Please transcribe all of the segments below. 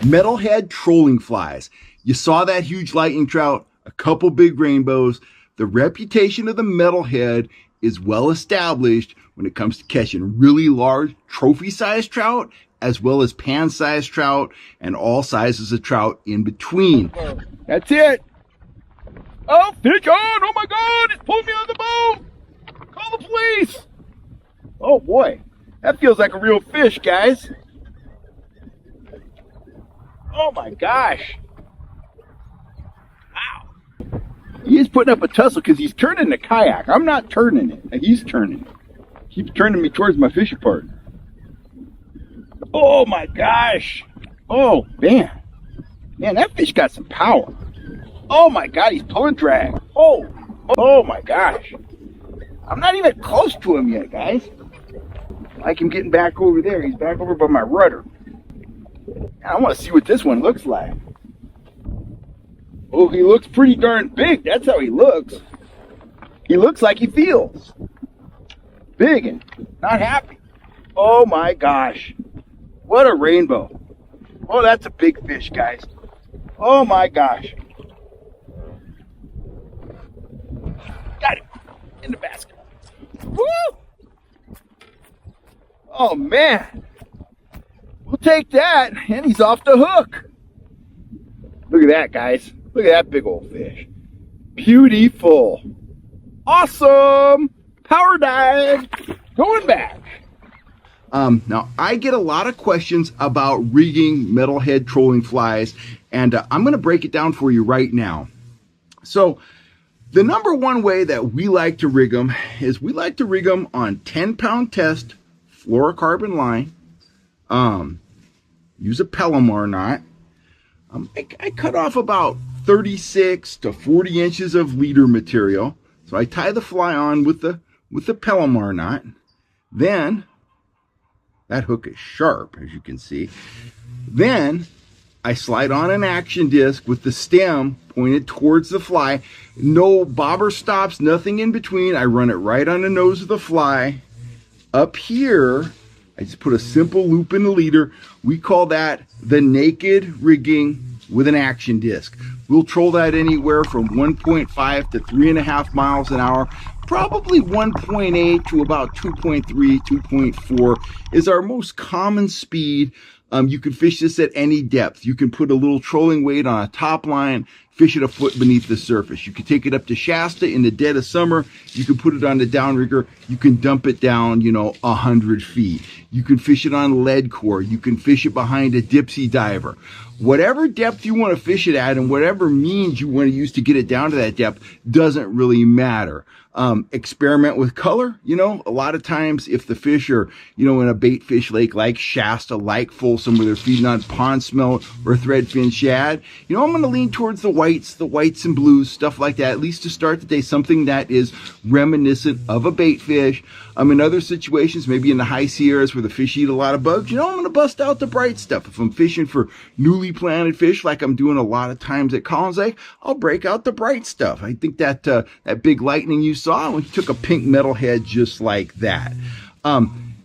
Metalhead trolling flies. You saw that huge lightning trout, a couple big rainbows. The reputation of the metalhead is well established when it comes to catching really large trophy-sized trout, as well as pan-sized trout and all sizes of trout in between. That's it. Oh, fish on! Oh my God! It's pulling me on the boat! Call the police! Oh boy, that feels like a real fish, guys. Oh my gosh. Wow. He is putting up a tussle because he's turning the kayak. I'm not turning it. He's turning it. Keeps turning me towards my fishing partner. Oh my gosh. Oh man. Man, that fish got some power. Oh my God, he's pulling drag. Oh my gosh. I'm not even close to him yet, guys. I like him getting back over there. He's back over by my rudder. I want to see what this one looks like. Oh, he looks pretty darn big. That's how he looks. He looks like he feels big and not happy. Oh my gosh. What a rainbow. Oh, that's a big fish, guys. Oh my gosh. Got him in the basket. Woo! Oh man. We'll take that, and he's off the hook. Look at that, guys. Look at that big old fish. Beautiful. Awesome. Power dive. Going back. Now, I get a lot of questions about rigging metalhead trolling flies, and I'm going to break it down for you right now. So, the number one way that we like to rig them is we like to rig them on 10-pound test fluorocarbon line. Use a Palomar knot. I cut off about 36 to 40 inches of leader material. So I tie the fly on with the Palomar knot. Then, that hook is sharp, as you can see. Then, I slide on an action disc with the stem pointed towards the fly. No bobber stops, nothing in between. I run it right on the nose of the fly. Up here, I just put a simple loop in the leader. We call that the naked rigging with an action disc. We'll troll that anywhere from 1.5 to 3.5 miles an hour. Probably 1.8 to about 2.3, 2.4 is our most common speed. You can fish this at any depth. You can put a little trolling weight on a top line, fish it a foot beneath the surface. You can take it up to Shasta in the dead of summer. You can put it on the downrigger. You can dump it down, 100 feet. You can fish it on lead core. You can fish it behind a dipsy diver. Whatever depth you want to fish it at and whatever means you want to use to get it down to that depth doesn't really matter. Experiment with color. A lot of times if the fish are, in a bait fish lake like Shasta, like Folsom, where they're feeding on pond smelt or threadfin shad, I'm going to lean towards the whites and blues, stuff like that, at least to start the day, something that is reminiscent of a bait fish. In other situations, maybe in the high Sierras where the fish eat a lot of bugs, I'm going to bust out the bright stuff. If I'm fishing for newly planted fish, like I'm doing a lot of times at Collins Lake, I'll break out the bright stuff. I think that that big lightning you saw, we took a pink metalhead just like that.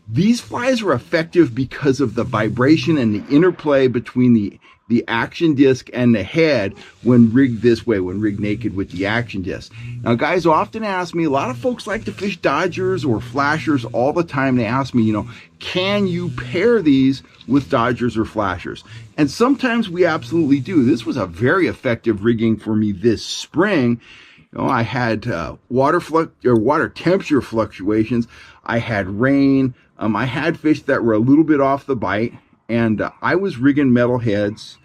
These flies are effective because of the vibration and the interplay between the action disc and the head when rigged this way, when rigged naked with the action disc. Now, guys often ask me, a lot of folks like to fish Dodgers or Flashers all the time. They ask me, can you pair these with Dodgers or Flashers? And sometimes we absolutely do. This was a very effective rigging for me this spring. I had water temperature fluctuations. I had rain. I had fish that were a little bit off the bite, and I was rigging metalheads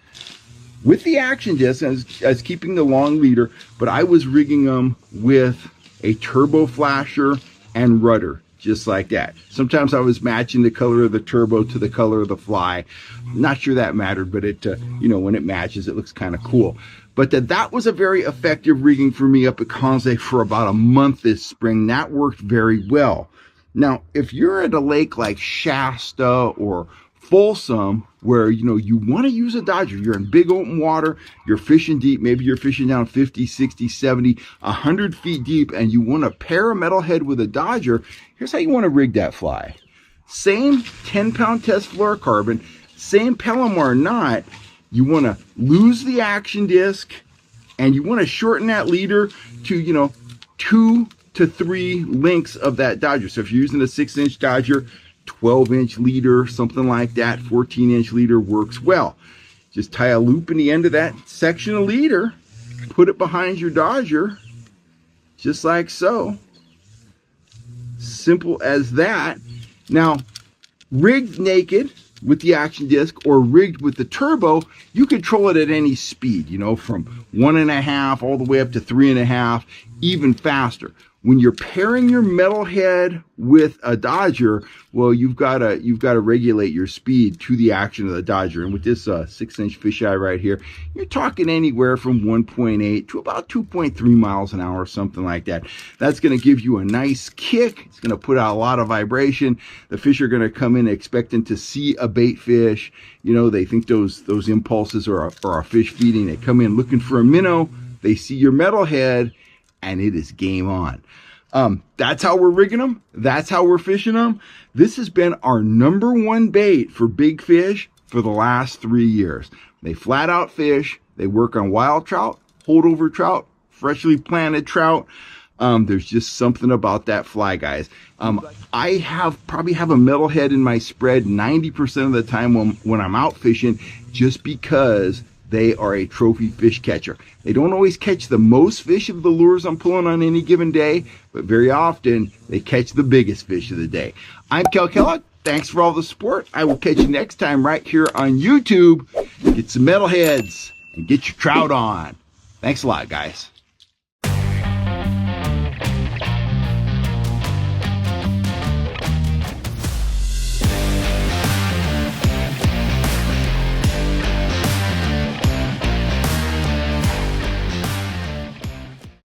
with the action disc. I was keeping the long leader, but I was rigging them with a turbo flasher and rudder, just like that. Sometimes I was matching the color of the turbo to the color of the fly. Not sure that mattered, but it, when it matches, it looks kind of cool. But that was a very effective rigging for me up at Collins Lake for about a month this spring. That worked very well. Now, if you're at a lake like Shasta or Folsom, where, you want to use a Dodger, you're in big open water, you're fishing deep, maybe you're fishing down 50, 60, 70, 100 feet deep, and you want to pair a metalhead with a Dodger, here's how you want to rig that fly. Same 10-pound test fluorocarbon, same Palomar knot. you want to lose the action disc, and you want to shorten that leader to, 2 to 3 lengths of that dodger. So if you're using a 6-inch dodger, 12-inch leader, something like that, 14-inch leader works well. Just tie a loop in the end of that section of leader, put it behind your dodger, just like so. Simple as that. Now, rigged naked with the action disc or rigged with the turbo, you control it at any speed, from 1.5 all the way up to 3.5, even faster. When you're pairing your metalhead with a dodger, well, you've got to regulate your speed to the action of the dodger. And with this 6-inch fisheye right here, you're talking anywhere from 1.8 to about 2.3 miles an hour, something like that. That's going to give you a nice kick. It's going to put out a lot of vibration. The fish are going to come in expecting to see a bait fish. They think those impulses are a fish feeding. They come in looking for a minnow. They see your metalhead, and it is game on. That's how we're rigging them. That's how we're fishing them. This has been our #1 bait for big fish for the last 3 years. They flat out fish. They work on wild trout, holdover trout, freshly planted trout. There's just something about that fly, guys. I probably have a metalhead in my spread 90% of the time when I'm out fishing, just because they are a trophy fish catcher. They don't always catch the most fish of the lures I'm pulling on any given day, but very often they catch the biggest fish of the day. I'm Kel Kellogg. Thanks for all the support. I will catch you next time right here on YouTube. Get some metalheads and get your trout on. Thanks a lot, guys.